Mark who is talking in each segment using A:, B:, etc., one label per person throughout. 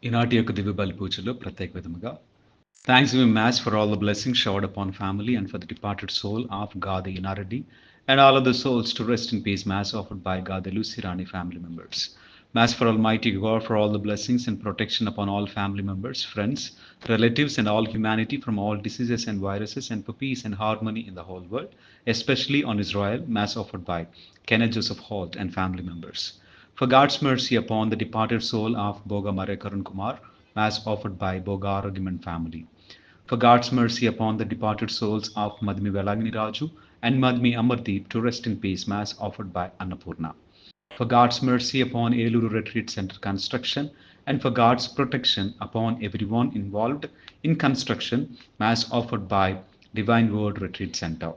A: ఈనాటి యొక్క దివ్య బలి పూజలో ప్రత్యేక విధముగా thanksgiving mass for all the blessings showered upon family and for the departed soul of Gadi Inareddy and all of the souls to rest in peace. Mass offered by Gadi Lucy Rani family members. Mass for Almighty God for all the blessings and protection upon all family members, friends, relatives, and all humanity from all diseases and viruses, and for peace and harmony in the whole world, especially on Israel. Mass offered by Kenneth Joseph Holt and family members. For God's mercy upon the departed soul of Boga Mare Karun Kumar, Mass offered by Boga Aragiman family. For God's mercy upon the departed souls of Madhmi Velagini Raju and Madhmi Amardeep to rest in peace, Mass offered by Annapurna. For God's mercy upon Eluru Retreat Center construction and for God's protection upon everyone involved in construction, Mass offered by Divine Word Retreat Center.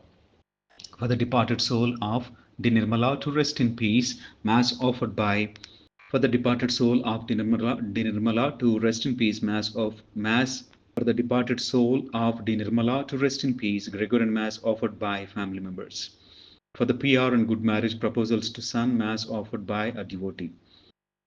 A: For the departed soul of Di Nirmala to rest in peace, Mass offered by for the departed soul of Di Nirmala to rest in peace, Mass for the departed soul of Di Nirmala to rest in peace, Gregorian Mass offered by family members. For the PR and good marriage proposals to son, Mass offered by a devotee.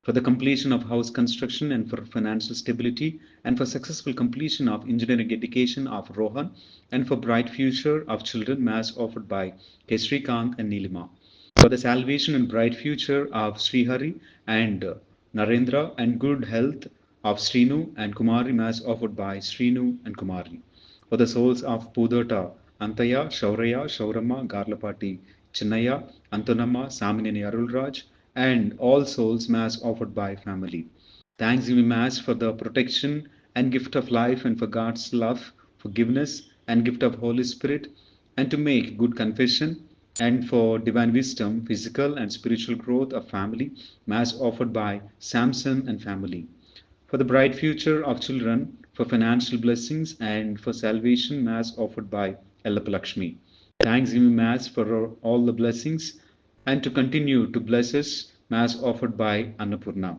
A: For the completion of house construction and for financial stability and for successful completion of engineering education of Rohan and for bright future of children, Mass offered by K. Srikant and Nilima. For the salvation and bright future of Srihari and Narendra and good health of Srinu and Kumari, Mass offered by Srinu and Kumari. For the souls of Pudota, Antaya, Shauraya, Shauramma, Garlapati, Chinnaya, Antonamma, Samineni Arulraj, and all souls, Mass offered by family. Thanksgiving Mass for the protection and gift of life and for God's love, forgiveness, and gift of Holy Spirit, and to make good confession and for divine wisdom, physical and spiritual growth of family, Mass offered by Samson and family. For the bright future of children, for financial blessings, and for salvation, Mass offered by Ellapalakshmi. Thanksgiving Mass for all the blessings and to continue to bless us, Mass offered by Annapurna.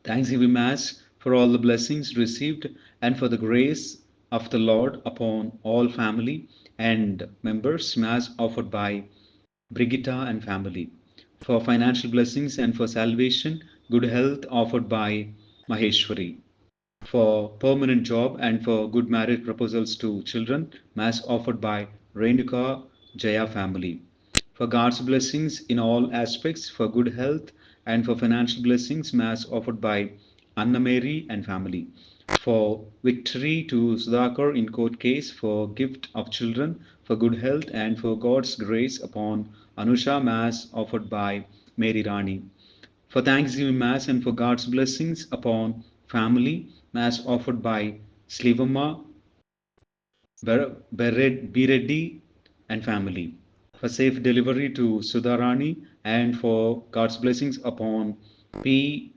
A: Thanksgiving Mass for all the blessings received and for the grace of the Lord upon all family and members, Mass offered by Brigitta and family. For financial blessings and for salvation, good health offered by Maheshwari. For permanent job and for good marriage proposals to children, Mass offered by Renuka Jaya family. For God's blessings in all aspects, for good health and for financial blessings, Mass offered by Anna Mary and family. For victory to Sudhakar in court case, for gift of children, for good health and for God's grace upon Anusha, Mass offered by Mary Rani. For Thanksgiving Mass and for God's blessings upon family, Mass offered by Slivamma, Bireddy and family. For safe delivery to Sudharani and for God's blessings upon P.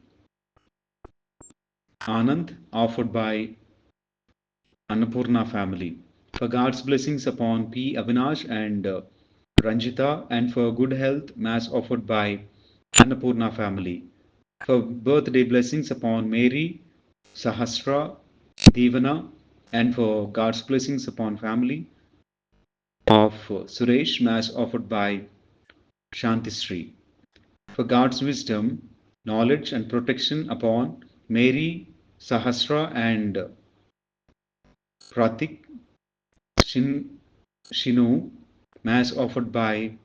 A: Anand, offered by Annapurna family. For God's blessings upon P. Avinash and Ranjita, and for good health, Mass offered by Annapurna family. For birthday blessings upon Mary, Sahasra, Devana, and for God's blessings upon family of Suresh, Mass offered by Shantisri. For God's wisdom, knowledge, and protection upon Mary, Sahasra, and Pratik, Shinu, Mass offered by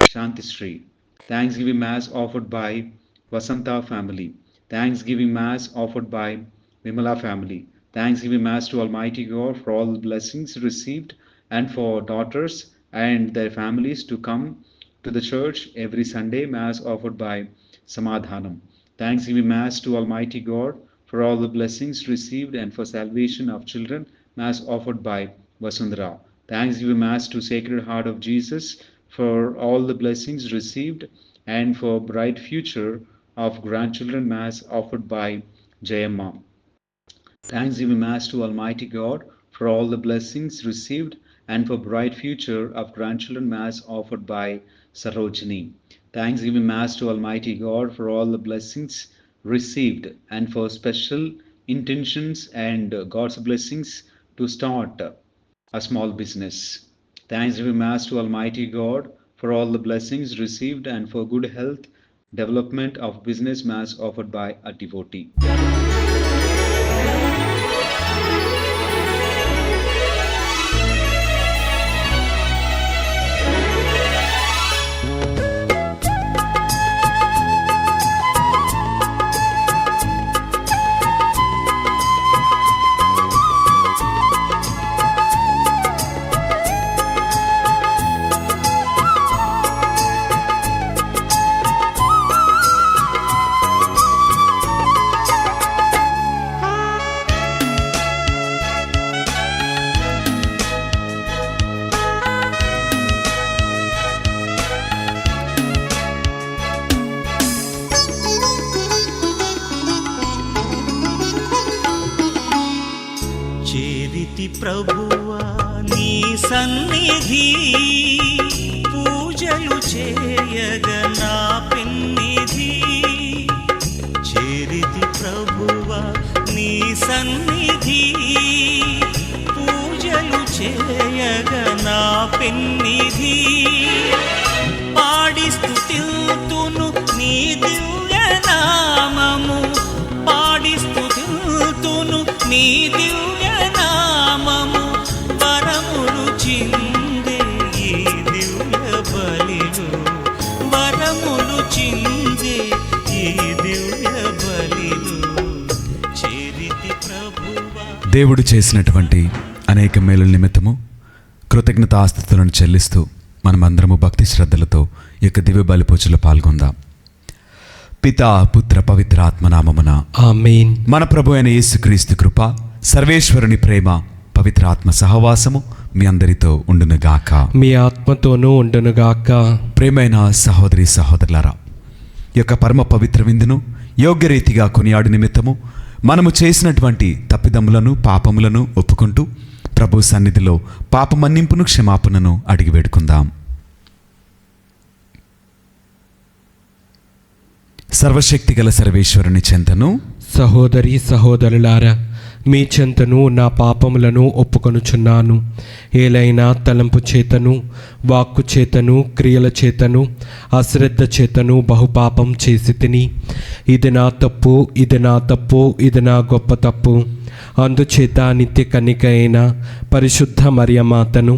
A: Shantisri. Thanksgiving Mass offered by Vasanta family. Thanksgiving Mass offered by Vimala family. Thanksgiving Mass to Almighty God for all the blessings received and for daughters and their families to come to the church every Sunday. Mass offered by Samadhanam. Thanksgiving Mass to Almighty God for all the blessings received and for salvation of children. Mass offered by Vasundhara. Thanksgiving Mass to Sacred Heart of Jesus for all the blessings received and for bright future of grandchildren, Mass offered by Jayamma. Thanksgiving Mass to Almighty God for all the blessings received and for bright future of grandchildren, Mass offered by Sarojini. Thanksgiving Mass to Almighty God for all the blessings received and for special intentions and God's blessings to start a small business. Thanksgiving Mass to Almighty God for all the blessings received and for good health development of business mass offered by a devotee.
B: చేరితి ప్రభువా నీ సన్నిధి, పూజలు చేయగ నా పెన్నిధి. చేరితి ప్రభువా నీ సన్నిధి, పూజలు చేయగ నా పెన్నిధి. పాడి స్తుతిల్తును నీ దివ్య నామము, పాడి స్తుతిల్తును నీ దివ్య నామము. వరములు చిందే ఈ దివ్య బలిలో, వరములు చిందే ఈ దివ్య బలిలో. చేరితి ప్రభువా.
C: దేవుడు చేసినటువంటి అనేక మేలుల నిమిత్తము కృతజ్ఞతాస్తుతులను చెల్లిస్తూ మనమందరము భక్తి శ్రద్ధలతో ఈ యొక్క దివ్య బలి పూజలో పాల్గొందాం. పితా పుత్ర పవిత్ర ఆత్మనామమున
D: ఆమేన్.
C: మన ప్రభు అయిన యేసుక్రీస్తు కృప, సర్వేశ్వరుని ప్రేమ, పవిత్ర ఆత్మ సహవాసము మీ అందరితో ఉండునుగాక.
D: మీ ఆత్మతోనూ ఉండునుగాక.
C: ప్రేమైన సహోదరి సహోదరులారా, ఈ యొక్క పరమ పవిత్ర విందును యోగ్యరీతిగా కొనియాడు నిమిత్తము మనము చేసినటువంటి తప్పిదములను పాపములను ఒప్పుకుంటూ ప్రభు సన్నిధిలో పాప మన్నింపును క్షమాపణను అడిగి వేడుకుందాం. సర్వశక్తి గల సర్వేశ్వరుని చెంతను
D: సహోదరి సహోదరులారా, మీ చెంతను నా పాపములను ఒప్పుకొనుచున్నాను. ఏలైనా తలంపు చేతను, వాక్కు చేతను, క్రియల చేతను, అశ్రద్ధ చేతను బహుపాపం చేసి తిని, ఇది నా తప్పు, ఇది నా తప్పు, ఇది నా గొప్ప తప్పు. అందుచేత నిత్య కన్నిక అయిన పరిశుద్ధ మరియమాతను,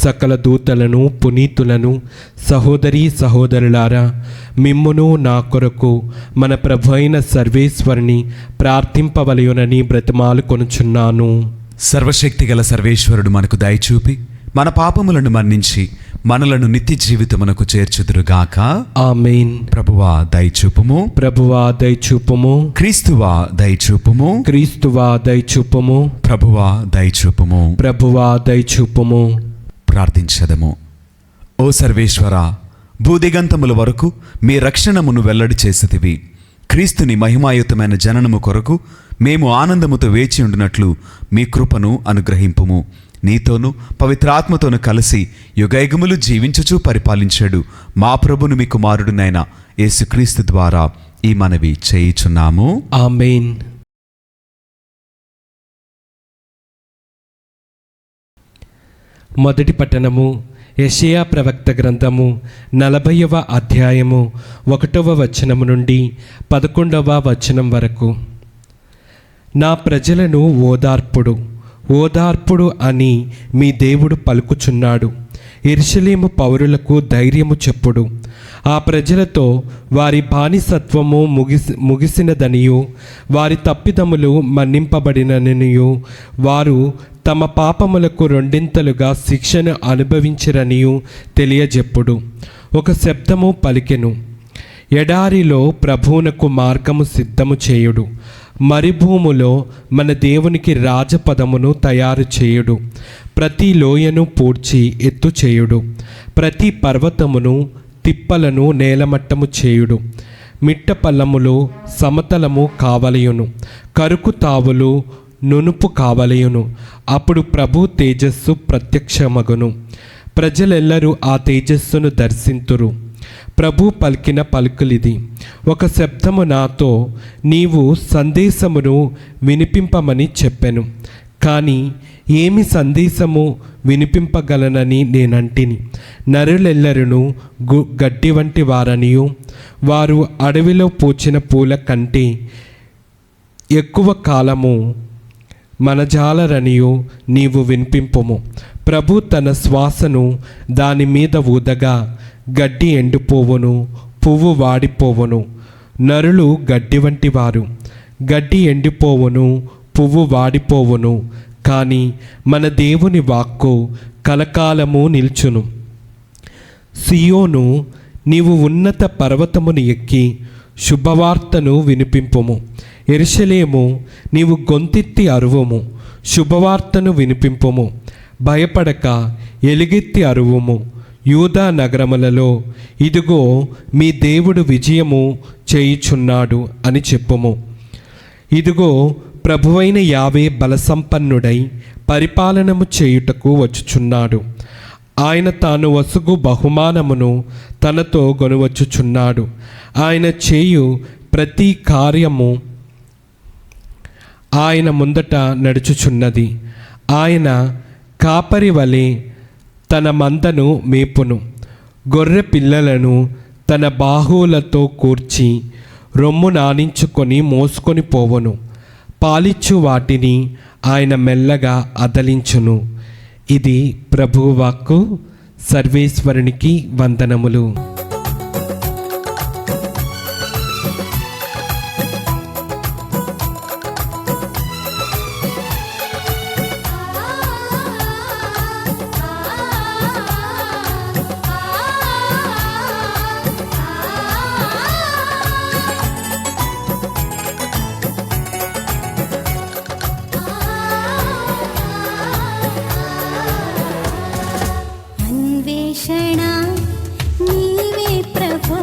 D: సకల దూతలను, పునీతులను, సహోదరీ సహోదరులారా, మిమ్మును నా కొరకు మన ప్రభు అయిన సర్వేశ్వరుని ప్రార్థింపవలయునని బ్రతిమాలు కొనుచున్నాను.
C: సర్వశక్తి గల సర్వేశ్వరుడు మనకు దయచూపి మన పాపములను మన్నించి మనలను నిత్య జీవితమునకు చేర్చుదురుగాక.
D: ఆమేన్.
C: ప్రభువా దయచూపుము,
D: ప్రభువా దయచూపుము,
C: క్రీస్తువా దయచూపుము,
D: క్రీస్తువా దయచూపుము,
C: ప్రభువా దయచూపుము.
D: ప్రభువా దయచూపుము.
C: ప్రార్థించదము. ఓ సర్వేశ్వర, భూదిగంతముల వరకు మీ రక్షణమును వెల్లడి చేసితివి. క్రీస్తుని మహిమాయుతమైన జననము కొరకు మేము ఆనందముతో వేచి ఉండినట్లు మీ కృపను అనుగ్రహింపుము. నీతోనూ పవిత్రాత్మతోనూ కలిసి యుగయుగములు జీవించుచూ పరిపాలించాడు మా ప్రభును మీ కుమారుడునైన యేసుక్రీస్తు ద్వారా ఈ మనవి చేయుచున్నాము.
D: ఆమేన్. మొదటి పట్టణము యెషయా ప్రవక్త గ్రంథము 40వ అధ్యాయము 1వ వచనము నుండి 11వ వచనం వరకు. నా ప్రజలను ఓదార్పుడు అని మీ దేవుడు పలుకుచున్నాడు. యెరూషలేము పౌరులకు ధైర్యము చెప్పుడు. ఆ ప్రజలతో వారి బానిసత్వము ముగిసినదనియు, వారి తప్పిదములు మన్నింపబడిననియు, వారు తమ పాపములకు రెండింతలుగా శిక్షను అనుభవించిరనియు తెలియజెప్పుడు. ఒక శబ్దము పలికెను, ఎడారిలో ప్రభువునకు మార్గము సిద్ధము చేయుడు, మరుభూములో మన దేవునికి రాజపదమును తయారు చేయుడు. ప్రతి లోయను పూడ్చి ఎత్తు చేయుడు, ప్రతి పర్వతమును తిప్పలను నేలమట్టము చేయుడు. మిట్ట పల్లములు సమతలము కావలయును, కరుకు తావులు నునుపు కావలయును. అప్పుడు ప్రభు తేజస్సు ప్రత్యక్షమగును, ప్రజలెల్లరూ ఆ తేజస్సును దర్శింతురు. ప్రభు పలికిన పలుకులిది. ఒక శబ్దము నాతో, నీవు సందేశమును వినిపింపమని చెప్పెను. కానీ ఏమి సందేశము వినిపింపగలనని నేనంటిని. నరులెల్లరును గడ్డి వంటి వారనియు వారు అడవిలో పూచిన పూల కంటే ఎక్కువ కాలము మనజాలరనియు నీవు వినిపింపుము. ప్రభు తన శ్వాసను దాని మీద ఊదగా గడ్డి ఎండిపోవును, పువ్వు వాడిపోవును. నరులు గడ్డి వంటి వారు, గడ్డి ఎండిపోవును, పువ్వు వాడిపోవును. కానీ మన దేవుని వాక్కు కలకాలము నిల్చును. సియోను, నీవు ఉన్నత పర్వతమును ఎక్కి శుభవార్తను వినిపింపుము. యెరూషలేము, నీవు గొంతెత్తి అరువుము, శుభవార్తను వినిపింపుము. భయపడక ఎలుగెత్తి అరువుము. యూదా నగరములలో, ఇదిగో మీ దేవుడు విజయము చేయుచున్నాడు అని చెప్పుము. ఇదిగో ప్రభువైన యావే బలసంపన్నుడై పరిపాలనము చేయుటకు వచ్చుచున్నాడు. ఆయన తాను వసుగు బహుమానమును తనతో గొనువచ్చుచున్నాడు. ఆయన చేయు ప్రతి కార్యము ఆయన ముందట నడుచుచున్నది. ఆయన కాపరి వలె తన మందను మేపును. గొర్రె పిల్లలను తన బాహువులతో కూర్చి రొమ్ము నానించుకొని మోసుకొని పోవను. పాలిచ్చు వాటిని ఆయన మెల్లగా అదలించును. ఇది ప్రభువు వాక్కు. సర్వేశ్వరునికి వందనములు.
E: అన్వేషణ నీవే ప్రభు,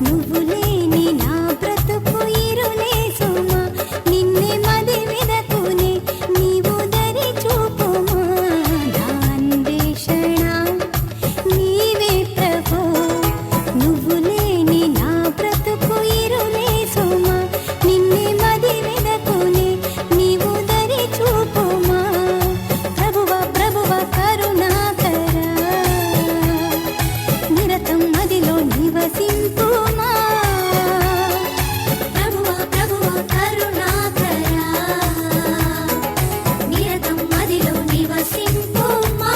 E: నువ్వు లేని నా బ్రతుకు ఇరులే సుమా. నిన్నే మది విదకునే నీవు దరి చూపుమా. నా అన్వేషణ నీవే ప్రభు, నువ్వు లేని నా బ్రతుకు ఇరులే సుమా. నిన్నే మది విదకునే నీవు దరి చూపుమా. ప్రభువా ప్రభువా కరుణాకరా, నిరతం మదిలో నివసింపుమా. ప్రభువా ప్రభువా కరుణాకరా, నిరతం మదిలో నివసింపుమా.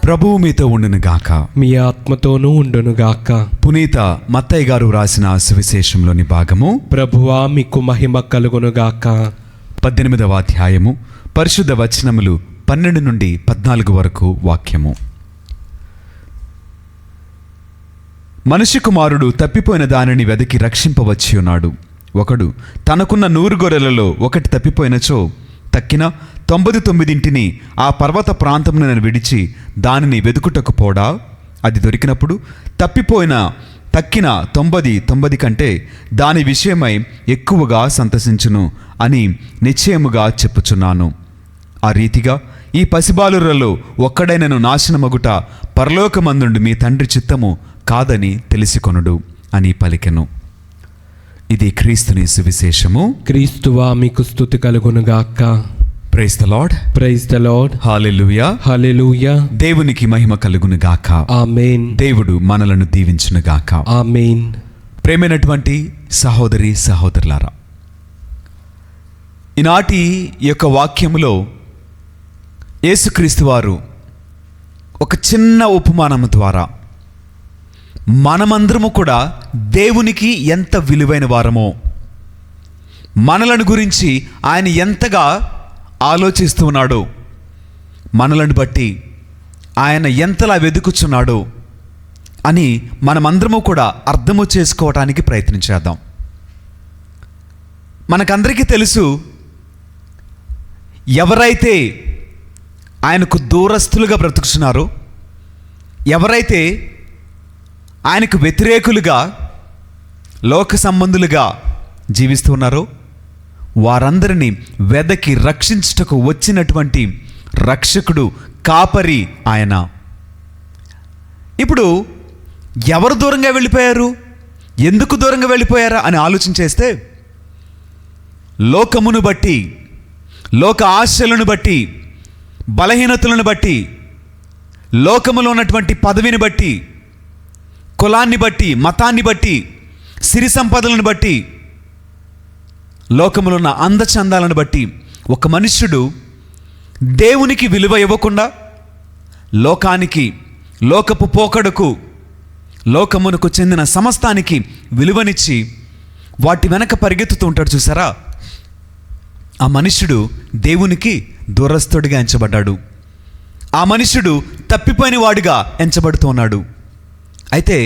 C: ప్రభువు మీతో ఉండును గాక.
D: మీ ఆత్మతోనూ ఉండునుగాక.
C: పునీత మత్తయ్య గారు రాసిన సువిశేషంలోని భాగము
D: ప్రభువా మీకు మహిమ కలుగునుగాక.
C: 18వ అధ్యాయము, పరిశుద్ధ వచనములు 12 నుండి 14 వరకు వాక్యము. మనుష్య కుమారుడు తప్పిపోయిన దానిని వెదకి రక్షింపవచ్చి ఉన్నాడు. ఒకడు తనకున్న 100 గొర్రెలలో ఒకటి తప్పిపోయినచో తక్కిన 99 ఆ పర్వత ప్రాంతమును విడిచి దానిని వెదుకుటకు పోడా. అది దొరికినప్పుడు తక్కిన 90 కంటే దాని విషయమై ఎక్కువగా సంతసించును అని నిశ్చయముగా చెప్పుచున్నాను. ఆ రీతిగా ఈ పసిబాలురలో ఒక్కడైనను నాశనమగుట పరలోకమందుండి మీ తండ్రి చిత్తము కాదని తెలిసికొనుడు అని పలికెను. ఇది క్రీస్తుని సువిశేషము.
D: క్రీస్తువా మీకు స్తుతి కలుగునుగాక.
C: Praise the lord.
D: Praise the lord.
C: Hallelujah.
D: Hallelujah.
C: దేవునికి మహిమ కలుగును గాక.
D: ఆమేన్.
C: దేవుడు మనలను దీవించును గాక.
D: ఆమేన్.
C: ప్రేమైనటువంటి సహోదరి సహోదరులారా, ఈనాటి యొక్క వాక్యములో యేసుక్రీస్తు వారు ఒక చిన్న ఉపమానము ద్వారా మనమందరము కూడా దేవునికి ఎంత విలువైన వారమో, మనలను గురించి ఆయన ఎంతగా ఆలోచిస్తూ ఉన్నాడో, మనలను బట్టి ఆయన ఎంతలా వెతుకుచున్నాడో అని మనమందరము కూడా అర్థము చేసుకోవటానికి ప్రయత్నించేద్దాం. మనకందరికీ తెలుసు, ఎవరైతే ఆయనకు దూరస్తులుగా బ్రతుకుతున్నారో, ఎవరైతే ఆయనకు వ్యతిరేకులుగా లోక సంబంధులుగా జీవిస్తున్నారో వారందరినీ వెదకి రక్షించుటకు వచ్చినటువంటి రక్షకుడు, కాపరి ఆయన. ఇప్పుడు ఎవరు దూరంగా వెళ్ళిపోయారు, ఎందుకు దూరంగా వెళ్ళిపోయారా అని ఆలోచన చేస్తే, లోకమును బట్టి లోక ఆశలను బట్టి, బలహీనతలను బట్టి, లోకములో ఉన్నటువంటి పదవిని బట్టి, కులాన్ని బట్టి, మతాన్ని బట్టి, సిరి సంపదలను బట్టి, లోకములో ఉన్న అందచందాలను బట్టి ఒక మనుష్యుడు దేవునికి విలువ ఇవ్వకుండా లోకానికి, లోకపు పోకడకు, లోకమునకు చెందిన సమస్తానికి విలువనిచ్చి వాటి వెనక పరిగెత్తుతూ ఉంటాడు చూసారా, ఆ మనుష్యుడు దేవునికి దూరస్తుడిగా ఎంచబడ్డాడు. ఆ మనుష్యుడు తప్పిపోయిన వాడిగా ఎంచబడుతూ ఉన్నాడు. అయితే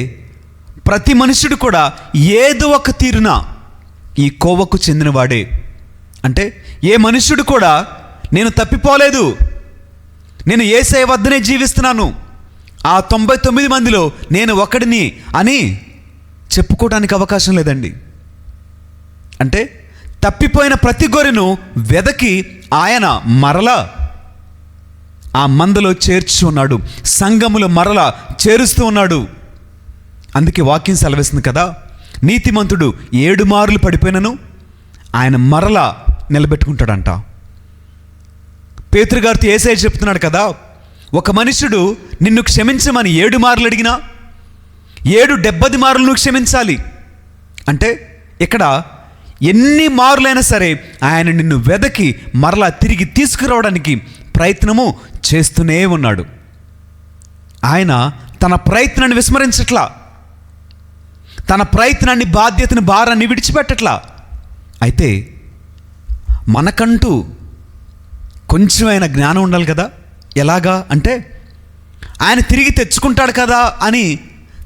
C: ప్రతి మనుష్యుడు కూడా ఏదో ఒక తీరున ఈ కోవకు చెందినవాడే. అంటే ఏ మనుష్యుడు కూడా నేను తప్పిపోలేదు, నేను యేసయ్య వద్దనే జీవిస్తున్నాను, ఆ 99 మందిలో నేను ఒకడిని అని చెప్పుకోవడానికి అవకాశం లేదండి. అంటే తప్పిపోయిన ప్రతి గొర్రెను వెదకి ఆయన మరలా ఆ మందలో చేర్చి ఉన్నాడు, సంఘములో మరలా చేరుస్తూ ఉన్నాడు. అందుకే వాక్యం సెలవిస్తుంది కదా, నీతిమంతుడు 7 మార్లు పడిపోయినను ఆయన మరలా నిలబెట్టుకుంటాడంట. పేతురుగారితో యేసయ్య చెప్తున్నాడు కదా, ఒక మనుషుడు నిన్ను క్షమించమని 7 మార్లు అడిగినా 70 మార్లు నువ్వు క్షమించాలి. అంటే ఇక్కడ ఎన్ని మార్లైనా సరే ఆయన నిన్ను వెదకి మరలా తిరిగి తీసుకురావడానికి ప్రయత్నము చేస్తూనే ఉన్నాడు. ఆయన తన ప్రయత్నాన్ని విస్మరించట్లా, తన ప్రయత్నాన్ని, బాధ్యతను, భారాన్ని విడిచిపెట్టట్లా. అయితే మనకంటూ కొంచెమైనా జ్ఞానం ఉండాలి కదా. ఎలాగా అంటే ఆయన తిరిగి తెచ్చుకుంటాడు కదా అని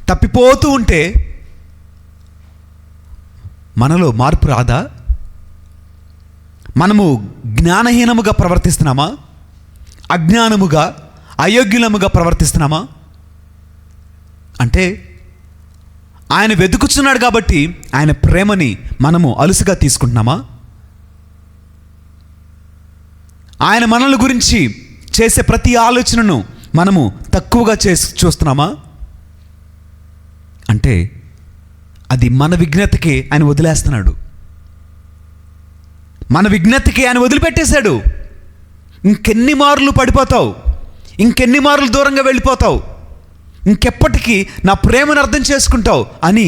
C: తప్పిపోతూ ఉంటే మనలో మార్పు రాదా? మనము జ్ఞానహీనముగా ప్రవర్తిస్తున్నామా? అజ్ఞానముగా, అయోగ్యులముగా ప్రవర్తిస్తున్నామా? అంటే ఆయన వెతుకుచున్నాడు కాబట్టి ఆయన ప్రేమని మనము అలుసుగా తీసుకుంటున్నామా? ఆయన మనల గురించి చేసే ప్రతి ఆలోచనను మనము తక్కువగా చూస్తున్నామా? అంటే అది మన విజ్ఞతకి ఆయన వదిలేస్తున్నాడు, మన విజ్ఞతకి ఆయన వదిలిపెట్టేశాడు. ఇంకెన్ని మార్లు పడిపోతావు, ఇంకెన్ని మార్లు దూరంగా వెళ్ళిపోతావు, ఇంకెప్పటికీ నా ప్రేమను అర్థం చేసుకుంటావు అని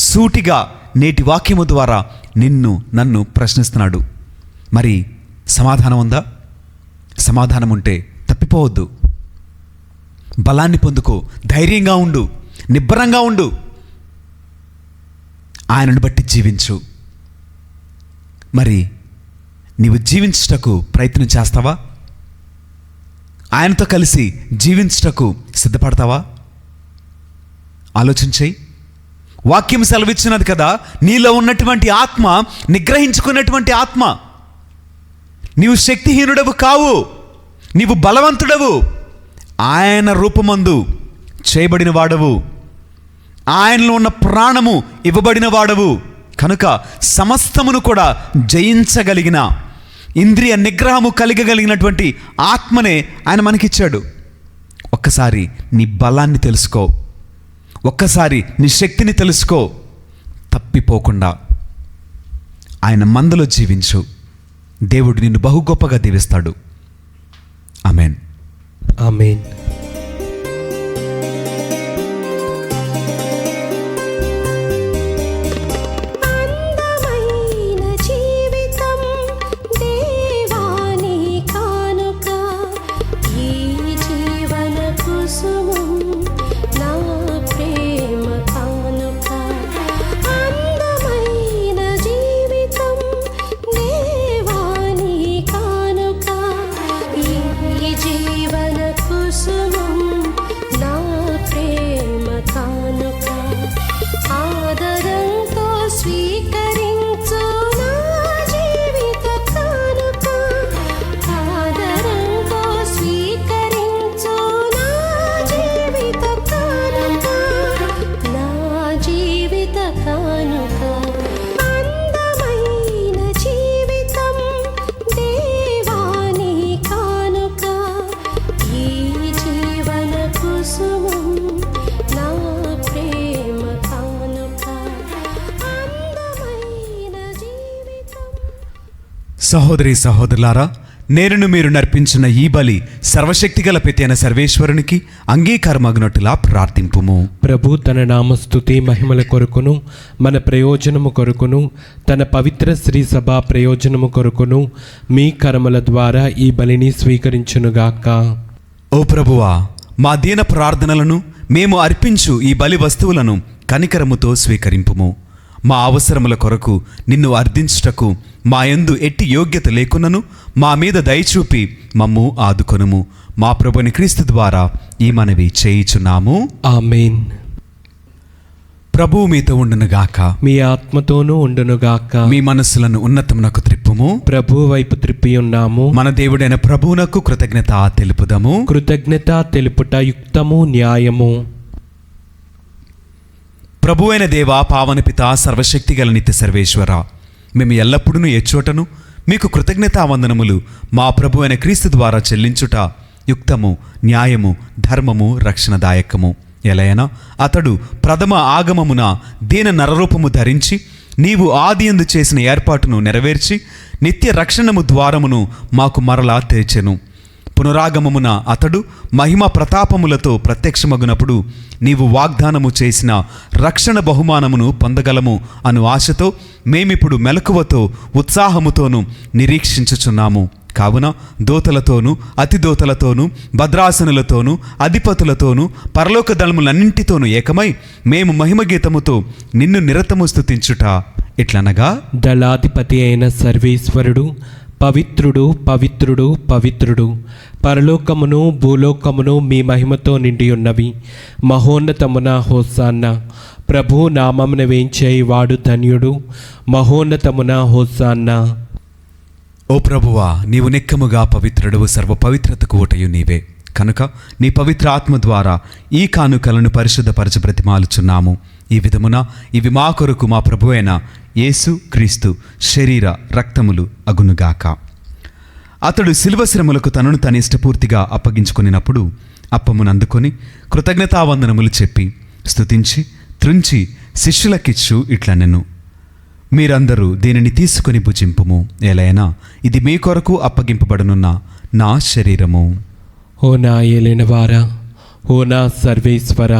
C: సూటిగా నేటి వాక్యము ద్వారా నన్ను ప్రశ్నిస్తున్నాడు. మరి సమాధానం ఉందా? సమాధానం ఉంటే తప్పిపోవద్దు, బలాన్ని పొందుకో, ధైర్యంగా ఉండు, నిబ్బరంగా ఉండు, ఆయనను బట్టి జీవించు. మరి నీవు జీవించుటకు ప్రయత్నం చేస్తావా? ఆయనతో కలిసి జీవించుటకు సిద్ధపడతావా? ఆలోచించేయి. వాక్యం సెలవిచ్చినది కదా, నీలో ఉన్నటువంటి ఆత్మ నిగ్రహించుకున్నటువంటి ఆత్మ. నీవు శక్తిహీనుడవు కావు, నీవు బలవంతుడవు, ఆయన రూపమందు చేయబడిన వాడవు, ఆయనలో ఉన్న ప్రాణము ఇవ్వబడిన వాడవు. కనుక సమస్తమును కూడా జయించగలిగిన, ఇంద్రియ నిగ్రహము కలిగగలిగినటువంటి ఆత్మనే ఆయన మనకిచ్చాడు. ఒక్కసారి నీ బలాన్ని తెలుసుకో, ఒక్కసారి నీ శక్తిని తెలుసుకో. తప్పిపోకుండా ఆయన మందలో జీవించు. దేవుడు నిన్ను బహు గొప్పగా దీవిస్తాడు. ఆమేన్.
D: ఆమేన్.
E: అందమైన జీవితం దేవాని కానుక, ఈ జీవన కుసుమం నా ప్రేమ కానుక. అందమైన జీవితం దేవాని కానుక, ఈ జీవన కుసుమం నా ప్రేమ కానుక. ఆదరంతో స్వీకరించు నా జీవిత కానుక, ఆదరంతో స్వీకరించు నా జీవిత కానుక, నా జీవిత కానుక. అందమైన జీవితం దేవాని కానుక, ఈ జీవన కుసుమం నా ప్రేమ కానుక. అందమైన జీవితం.
C: సహోదరి సహోదరులారా, నేరును మీరు నర్పించిన ఈ బలి సర్వశక్తిగల పితైన సర్వేశ్వరునికి అంగీకారమగునట్టులా ప్రార్థింపుము.
D: ప్రభు తన నామస్తుతి మహిమల కొరకును మన ప్రయోజనము కొరకును తన పవిత్ర శ్రీ సభ ప్రయోజనము కొరకును మీ కర్మల ద్వారా ఈ బలిని స్వీకరించునుగాక.
C: ఓ ప్రభువా, మా దీన ప్రార్థనలను మేము అర్పించు ఈ బలి వస్తువులను కనికరముతో స్వీకరింపుము. మా అవసరముల కొరకు నిన్ను అర్థించుటకు మా యందు ఎట్టి యోగ్యత లేకున్నను మా మీద దయచూపి మమ్ము ఆదుకొనుము. మా ప్రభుని క్రీస్తు ద్వారా ఈ మనవి చేయుచున్నాము.
D: ఆమేన్.
C: ప్రభువు మీతో ఉండునుగాక.
D: మీ ఆత్మతోనూ ఉండునుగాక.
C: మీ మనస్సులను ఉన్నతమునకు త్రిప్పుము.
D: ప్రభు వైపు త్రిప్పి ఉన్నాము.
C: మన దేవుడైన ప్రభువునకు కృతజ్ఞత తెలుపుదము.
D: కృతజ్ఞత తెలుపుట యుక్తము, న్యాయము.
C: ప్రభు అయిన దేవ, పావన పిత, సర్వశక్తిగల నిత్య సర్వేశ్వర, మేము ఎల్లప్పుడూ ఎచ్చోటను మీకు కృతజ్ఞతావందనములు మా ప్రభు అయిన క్రీస్తు ద్వారా చెల్లించుట యుక్తము, న్యాయము, ధర్మము, రక్షణదాయకము. ఎలయనా అతడు ప్రథమ ఆగమమున దీన నరరూపము ధరించి నీవు ఆదియందు చేసిన ఏర్పాటును నెరవేర్చి నిత్య రక్షణము ద్వారమును మాకు మరలా తెరిచెను. పునరాగమమున అతడు మహిమ ప్రతాపములతో ప్రత్యక్షమగునప్పుడు నీవు వాగ్దానము చేసిన రక్షణ బహుమానమును పొందగలము అను ఆశతో మేమిప్పుడు మెలకువతో ఉత్సాహముతోనూ నిరీక్షించుచున్నాము. కావున దోతలతోనూ అతిదోతలతోనూ భద్రాసనులతోనూ అధిపతులతోనూ పరలోక దళములన్నింటితోనూ ఏకమై మేము మహిమగీతముతో నిన్ను నిరతము స్తుతించుట ఎట్లనగా,
D: దళాధిపతి అయిన సర్వేశ్వరుడు పవిత్రుడు, పవిత్రుడు, పవిత్రుడు. పరలోకమును భూలోకమును మీ మహిమతో నిండి ఉన్నవి. మహోన్నతమున హోసాన్న. ప్రభు నామమున వేంచేయి వాడు ధన్యుడు. మహోన్నతమున హోసాన్న.
C: ఓ ప్రభువా, నీవు నిక్కముగా పవిత్రుడవు, సర్వ పవిత్రతకు ఊటయు నీవే. కనుక నీ పవిత్ర ఆత్మ ద్వారా ఈ కానుకలను పరిశుద్ధపరచ బ్రతిమాలుచున్నాము. ఈ విధమున ఇవి మా కొరకు మా ప్రభు అయిన యేసు క్రీస్తు శరీర రక్తములు అగునుగాక. అతడు శిలువ శ్రమలకు తనను తన ఇష్టపూర్తిగా అప్పగించుకొనినప్పుడు అప్పమునందుకొని కృతజ్ఞతావందనములు చెప్పి స్తుతించి త్రుంచి శిష్యులకిచ్చు ఇట్లనెను, మీరందరూ దీనిని తీసుకొని భుజింపుము. ఎలైనా ఇది మీ కొరకు అప్పగింపబడనున్న నా శరీరము.
D: ఓ నా ఏలినవారా, ఓ నా సర్వేశ్వర,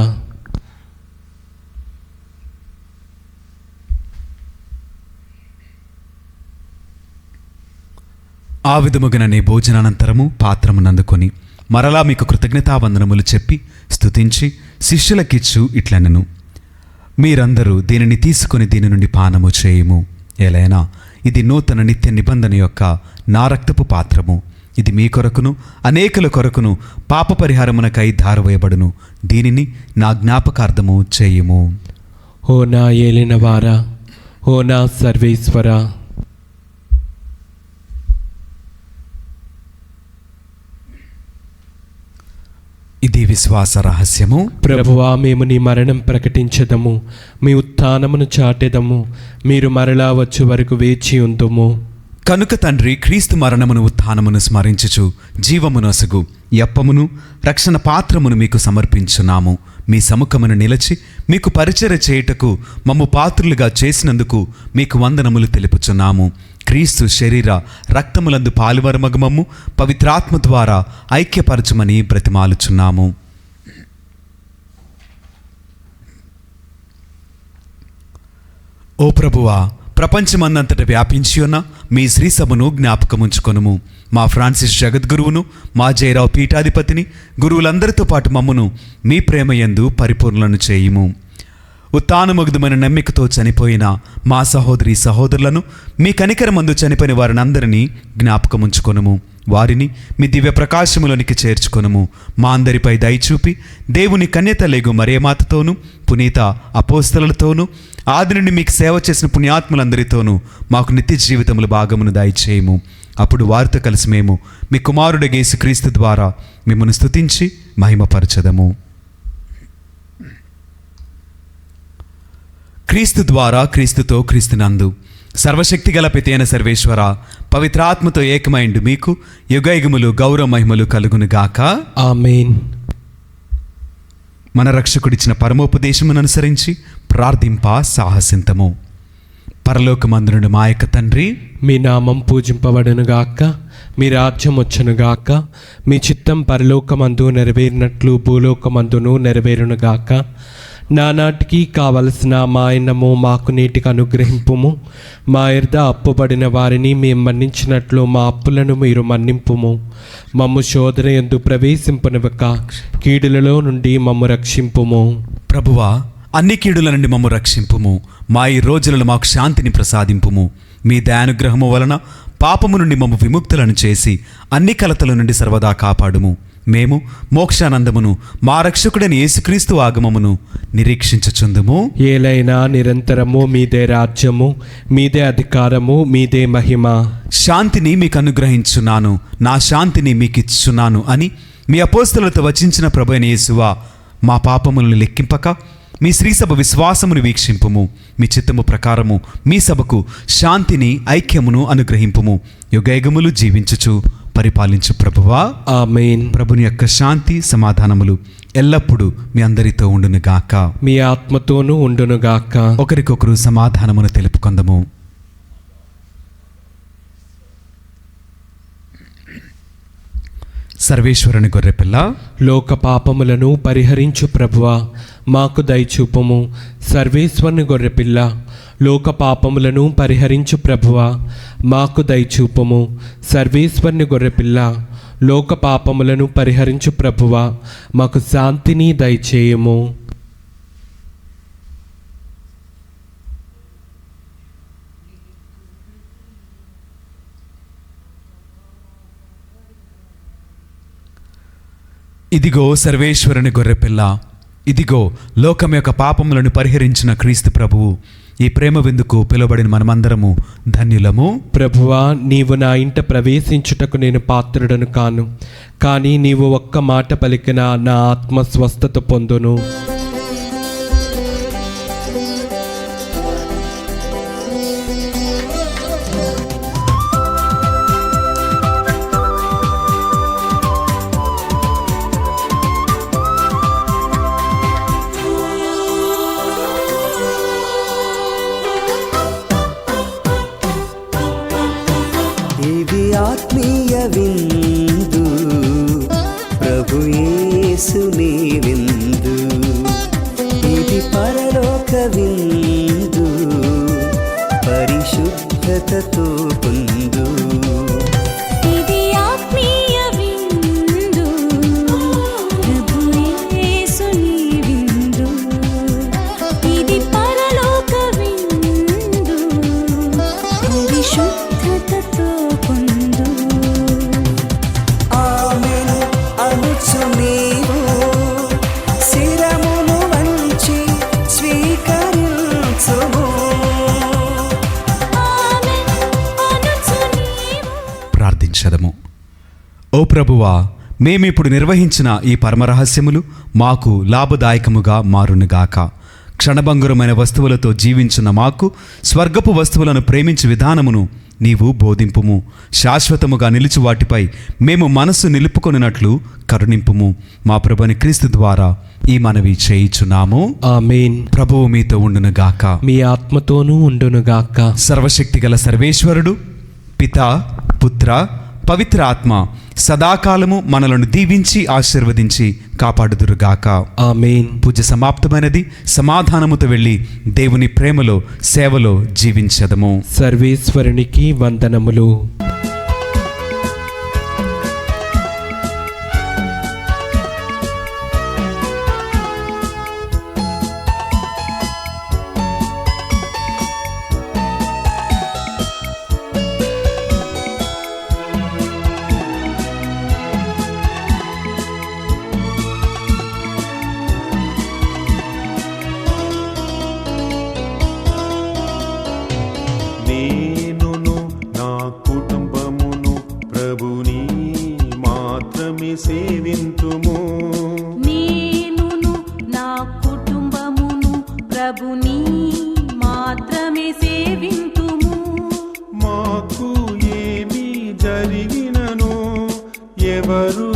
C: ఆ విధముగన నీ భోజనానంతరము పాత్రమునందుకొని మరలా మీకు కృతజ్ఞతావందనములు చెప్పి స్తుతించి శిష్యులకిచ్చు ఇట్లనెను, మీరందరూ దీనిని తీసుకొని దీని నుండి పానము చేయుము. ఎలైనా ఇది నూతన నిత్య నిబంధన యొక్క నా రక్తపు పాత్రము. ఇది మీ కొరకును అనేకుల కొరకును పాప పరిహారమునకై ధారవేయబడును. దీనిని నా జ్ఞాపకార్థము చేయుము.
D: ఓ నా ఏలినవారా, ఓ నా సర్వేశ్వర.
C: ఇది విశ్వాస రహస్యము.
D: ప్రభువా, మేము నీ మరణం ప్రకటించదము, మీ ఉత్థానమును చాటెదము. మీరు మరలా వచ్చు వరకు వేచి ఉందుము.
C: కనుక తండ్రి, క్రీస్తు మరణమును ఉత్థానమును స్మరించుచు జీవమునొసగు యప్పమును రక్షణ పాత్రమును మీకు సమర్పించున్నాము. మీ సముఖమును నిలచి మీకు పరిచర్య చేయుటకు మమ్ము పాత్రులుగా చేసినందుకు మీకు వందనములు తెలుపుచున్నాము. క్రీస్తు శరీర రక్తములందు పాలువరమగమము పవిత్రాత్మ ద్వారా ఐక్యపరచమని బ్రతిమాలుచున్నాము. ఓ ప్రభువా, ప్రపంచమందంతట వ్యాపించి ఉన్న మీ శ్రీసభను జ్ఞాపకముంచుకొనుము. మా ఫ్రాన్సిస్ జగద్గురువును, మా జయరావు పీఠాధిపతిని, గురువులందరితో పాటు మమ్మును మీ ప్రేమయందు పరిపూర్ణలను చేయుము. ఉత్తానముగ్ధమైన నమ్మికతో చనిపోయిన మా సహోదరి సహోదరులను, మీ కనికరమందు చనిపోయిన వారిని అందరినీ జ్ఞాపకముంచుకొనుము. వారిని మీ దివ్య ప్రకాశములోనికి చేర్చుకొనుము. మా అందరిపై దయచూపి దేవుని కన్యత లేగు మరియమాతతోనూ పునీత అపోస్తలులతోనూ ఆది నుండి మీకు సేవ చేసిన పుణ్యాత్ములందరితోనూ మాకు నిత్య జీవితముల భాగమును దయచేయము. అప్పుడు వారితో కలిసి మేము మీ కుమారుడు యేసుక్రీస్తు ద్వారా మిమ్మల్ని స్తుతించి మహిమపరచదము. క్రీస్తు ద్వారా, క్రీస్తుతో, క్రీస్తునందు సర్వశక్తిగల పితైన సర్వేశ్వర, పవిత్రాత్మతో ఏకమైండు మీకు యుగయుగములు గౌరవ మహిమలు కలుగునుగాక.
D: ఆమేన్.
C: మన రక్షకుడిచ్చిన పరమోపదేశమును అనుసరించి ప్రార్థింప సాహసింతము. పరలోకమందునున్న మా యొక్క తండ్రి,
D: మీ నామం పూజింపబడునుగాక, మీ రాజ్యం వచ్చునుగాక, మీ చిత్తం పరలోకమందు నెరవేరినట్లు భూలోకమందును నెరవేరునుగాక. నానాటికి కావలసిన మా అన్నము మాకు నీటికి అనుగ్రహింపుము. మా యొద్ద అప్పుబడిన వారిని మేము మన్నించినట్లు మా అప్పులను మీరు మన్నింపుము. మమ్ము శోధన యందు ప్రవేశింపనివ్వక కీడులలో నుండి మమ్ము రక్షింపుము.
C: ప్రభువా, అన్ని కీడుల నుండి మమ్ము రక్షింపుము. మా ఈ రోజులలో మాకు శాంతిని ప్రసాదింపుము. మీ దయానుగ్రహము వలన పాపము నుండి మమ్ము విముక్తులను చేసి అన్ని కలతల నుండి సర్వదా కాపాడుము. మేము మోక్షానందమును మా రక్షకుడైన యేసుక్రీస్తు ఆగమమును నిరీక్షించుచుందుము.
D: ఏలైనా నిరంతరము మీదే రాజ్యము, మీదే అధికారము, మీదే మహిమ.
C: శాంతిని మీకు అనుగ్రహించున్నాను, నా శాంతిని మీకు ఇచ్చుచున్నాను అని మీ అపోస్తలులతో వచించిన ప్రభువైన యేసువా, మా పాపములను లెక్కింపక మీ శ్రీసభ విశ్వాసమును వీక్షింపుము. మీ చిత్తము ప్రకారము మీ సభకు శాంతిని, ఐక్యమును అనుగ్రహింపుము. యుగయుగములు జీవించుచు పరిపాలించు ప్రభువా,
D: ఆమేన్.
C: ప్రభుని యొక్క శాంతి సమాధానములు ఎల్లప్పుడూ మీ అందరితో ఉండునుగాక,
D: మీ ఆత్మతోనూ ఉండునుగాక.
C: ఒకరికొకరు సమాధానమును తెలుపుకొందము. సర్వేశ్వరుని గొర్రెపిల్ల,
D: లోక పాపములను పరిహరించు ప్రభువా, మాకు దయచూపుము. సర్వేశ్వరుని గొర్రెపిల్ల, లోక పాపములను పరిహరించు ప్రభువా, మాకు దయచూపుము. సర్వేశ్వరుని గొర్రెపిల్ల, లోక పాపములను పరిహరించు ప్రభువా, మాకు శాంతిని దయచేయము.
C: ఇదిగో సర్వేశ్వరుని గొర్రెపిల్ల, ఇదిగో లోకం యొక్క పాపములను పరిహరించిన క్రీస్తు ప్రభువు. ఈ ప్రేమ విందుకు పిలువబడిన మనమందరము ధన్యులము.
D: ప్రభువా, నీవు నా ఇంట ప్రవేశించుటకు నేను పాత్రుడను కాను, కానీ నీవు ఒక్క మాట పలికిన నా ఆత్మ స్వస్థత పొందును.
F: ఇది ఆత్మీయ విందు, ప్రభు యేసుని విందు. ఇది పరలోక విందు, పరిశుద్ధతతో పొందు.
E: ఇది ఆత్మీయ విందు, ప్రభు యేసుని విందు. ఇది పరలోక విందు, పరిశుద్ధతతో పొందు.
F: ఆమెను అనుచు నీవు శిరమును వంచి స్వీకరించుము.
E: ఆమేన్ అనుచు నీవు.
C: ప్రార్థించదము. ఓ ప్రభువా, మేమిప్పుడు నిర్వహించిన ఈ పరమరహస్యములు మాకు లాభదాయకముగా మారునుగాక. క్షణభంగురమైన వస్తువులతో జీవించిన మాకు స్వర్గపు వస్తువులను ప్రేమించు విధానమును నీవు బోధింపుము. శాశ్వతముగా నిలిచి వాటిపై మేము మనస్సు నిలుపుకొనినట్లు కరుణింపుము. మా ప్రభుని క్రీస్తు ద్వారా ఈ మనవి చేయుచున్నాము.
D: ఆమేన్.
C: ప్రభువు మీతో ఉండునుగాక.
D: మీ ఆత్మతోనూ ఉండునుగాక.
C: సర్వశక్తి గల సర్వేశ్వరుడు, పితా, పుత్ర, పవిత్ర ఆత్మ సదాకాలము మనలను దీవించి ఆశీర్వదించి కాపాడుదురుగాక.
D: ఆమేన్.
C: పూజ సమాప్తమైనది. సమాధానముతో వెళ్ళి దేవుని ప్రేమలో సేవలో జీవించదము.
D: సర్వేశ్వరునికి వందనములు.
G: నేనును నా కుటుంబమును ప్రభుని మాత్రమే సేవింతుము.
E: నేనును నా కుటుంబమును ప్రభుని మాత్రమే సేవింతుము.
G: మాకు ఏమి జరిగినను ఎవరు